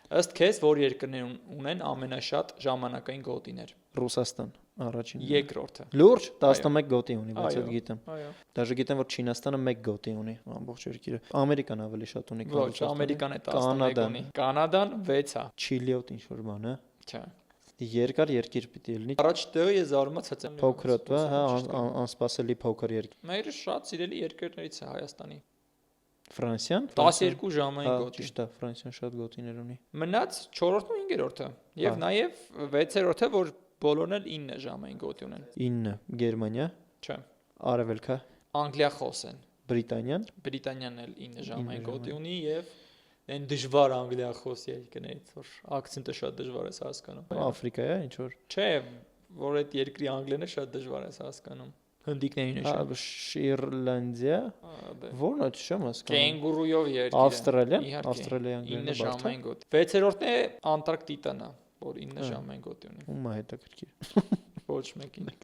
Ըստ քեզ որ երկրներ ունեն ամենաշատ ժամանակային գոտիներ։ Ռուսաստան առաջին։ Երկրորդը։ Լուրջ 11 գոտի ունի, բայց այդ գիտեմ։ Այո։ Դաժե գիտեմ որ Չինաստանը 1 գոտի ունի, ամբողջ երկիրը։ Ամերիկան ավելի շատ ունի, քան Ոչ, Ամերիկան է 11 ունի։ Կանադան 6-ա։ Չիլիոտ ինչ որ բան, հա։ Չէ։ Երկար երկիր պիտի լինի։ Առաջ տեղը ես զարմացած եմ։ Փոքրոտ, հա, անսպասելի փոքր երկիր։ Մեր շատ սիրելի երկրներից է Հայաստանի։ Ֆրանսիան 12 ժամային գոտի։ Ճիշտ է, Ֆրանսիան շատ գոտիներ ունի։ Մնաց 4-րդն ու 5-րդը։ Եվ նաև 6-րդը, որ բոլորն էլ 9 ժամային գոտի ունեն։ 9 Գերմանիա, Չէ։ Արևելքը, Անգլիախոս են։ Բրիտանիան, Բրիտանիան էլ 9 ժամային գոտի ունի եւ այն դժվար անգլիախոս երկրներից, որ ակցենտը շատ դժվար է հասկանում։ Աֆրիկա է, ինչ որ։ Չէ, որ այդ երկրի անգլերենը շատ դժվար է հասկանում։ Հնդիկներին նշում։ Շիրլանդիա, որն է չեմ հասկանում։ Կենգուրուով երկիր։ Ավստրալիա, Իհարկե, Ավստրալիա 9 ժամային գոտի։ 6-րդն է Անտարկտիդան է, որ 9 ժամային գոտի ունի։ Ումա հետաքրքիր։ Ոչ մեկին։